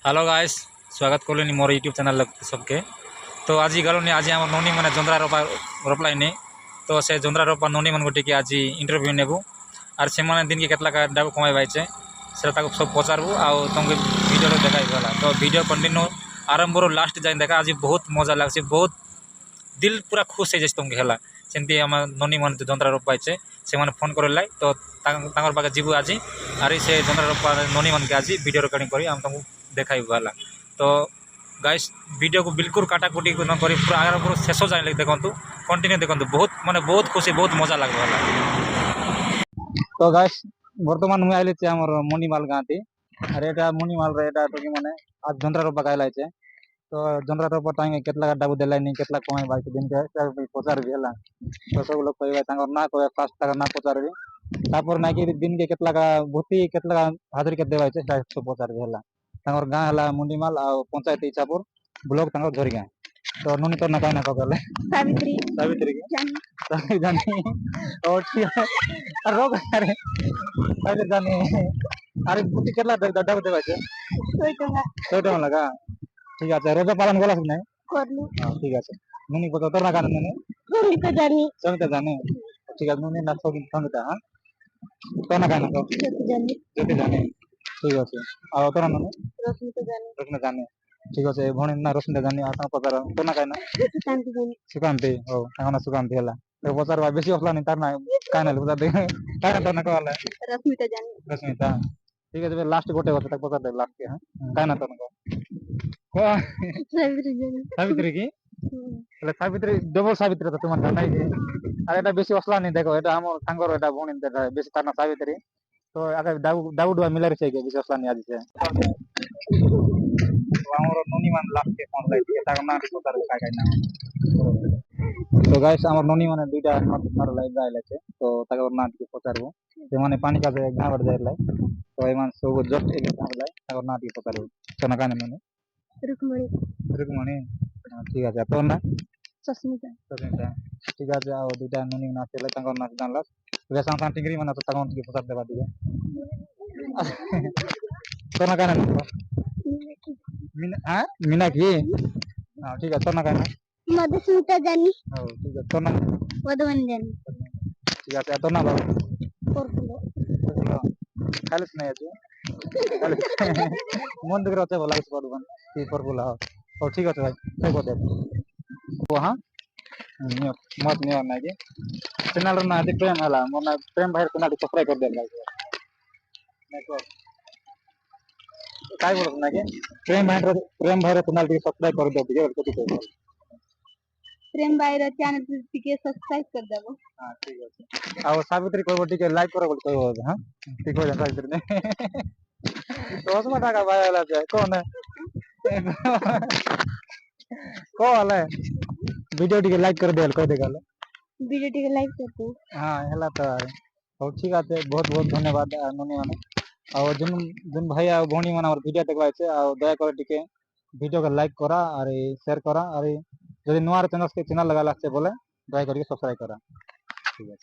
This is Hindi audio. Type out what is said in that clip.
हेलो गाइस, स्वागत करें मोर यूट्यूब चैनल सबके। तो आज गलनी आज आम ननी मैंने जोंद्रा रोपा रोपलाइनी। तो से जोंद्रा रोपा ननी मन गोटे आज इंटरव्यू नेबू और से दिन के केतला डाब कमाई पाइचे से सब पचारू आउ तुमको वीडियो देखा। तो वीडियो कंटिन्यू आरंभ लास्ट जाए देखा। आज बहुत मजा लगे, बहुत दिल पूरा खुश हो जाए तुमके है सेमती आम ननी मन जोंद्रा रोप पाइचे से फोन कर लाई। तो पाखे जीवु आज आर से जोंद्रा रोपा ननी मन के आज वीडियो रिकॉर्डिंग करी आम तुमको देखाइबू है। तो गाइस वीडियो को बिल्कुल काटाकुटी न करी पूरा आगे पूरा शेष जाए देखु, कंटिन्यू देखु, बहुत माने बहुत खुशी, बहुत मजा लगे है। तो गाइस बर्तमान मुझे आइले आमर मणिमाल गाँव थी और यहाँ मणिमाल तो माने आज जोंद्रा रोपा कहला। तो जोंद्रा रोपा टाइम केतला डाबू देलानी केतला कमाई बाकी दिन के पचार भी है। तो सब लोग कहे ना कहे फास्ट ना पचार तापर ना कि दिन के केतला भूति केतला हाजिर के देवाई सब पचार भी है। गाँ है मुंडीमाल आ पंचायत इच्छापुर ब्लॉक झोरी गाँ। तो नुनी तो ना कहीं ना कहले सावित्री सावित्री की जानी और ठीक है रोग अरे सावित्री जानी अरे बुटी केतला डाब देवा छे 100 टाका लगा। ठीक है रोजा पालन गला सुने करलु। हां ठीक है नुनी को तो ना कारण नुनी समिता जानी ठीक है नुनी ना समिता। हां तो ना कारण तो ज्योति जानी ठीक है आ तो ना रश्मिता जानी ठीक है भणी ना रश्मिता जानी आ पचार तो ना कहना सुकांति ओ ना सुकांति हला तो पचार बेसी असला नहीं तार ना काई ना पचार दे काई तो ना कहला रश्मिता जानी रश्मिता ठीक है लास्ट गोटे होता तक पचार दे लास्ट के। हां काई ना तो ना सावित्री की सावित्री डबल सावित्री तो तुम नहीं कि अरे एटा बेसी असला नहीं देखो एटा हमर सांगर एटा भणी बेसी तार ना सावित्री तो आगे दाऊड मिलार छे के बेसी असला नहीं आज से हमर ननी मान लास्ट के फोन लाई दिए तार ना पचार का का ना। तो गाइस हमर ननी माने दुईटा मार लाई जाइले छे तो ताकर ना के पचारबो जे माने पानी का गावर जाइले तो एमान सब जस्ट एक गावर लाई ताकर ना के पचारबो तो ना का माने रुकमणी रुकमणी ठीक है तो ना सस्मिता सस्मिता ठीक है आ दुईटा ननी ना चले ताकर ना जानला वे सांसा टिंगरी माने तो ताकर के पचार देबा दिए तो ना का मीना मीनाक्षी हाँ ठीक है तो ना कहना मधुस्मिता जानी हो ठीक है तो ना मधुवन जानी ठीक है तो ना बाबू खालिस नहीं है मन दुख रहा है बोला इस बार बन की फॉर्मूला हो ठीक है भाई सही को दे वो। हां मत नहीं आना के चैनल ना दे प्रेम हला मन प्रेम भाई को ना सब्सक्राइब कर दे नेटवर्क काय बोलत ना के प्रेम भाई चैनल के सब्सक्राइब कर दो ठीक है कथि कहबो प्रेम भाई रे चैनल के सब्सक्राइब कर देबो। हां ठीक है आ सावित्री कहबो ठीक है लाइक करो बोल कहबो। हां ठीक हो जा सावित्री ने तो उसमा टाका भाई वाला है कौन है को वाला वीडियो टी लाइक कर दे कह दे गाले वीडियो टी लाइक कर दो। हां हला तो हो ठीक है बहुत बहुत धन्यवाद ननी माने और जिन भाई आ भणी माने और वीडियो देखबा छे आ दया कर टिके वीडियो को लाइक करा और शेयर करा और यदि नया चैनल लगा लागছে बोले दया करके सब्सक्राइब करा ठीक है।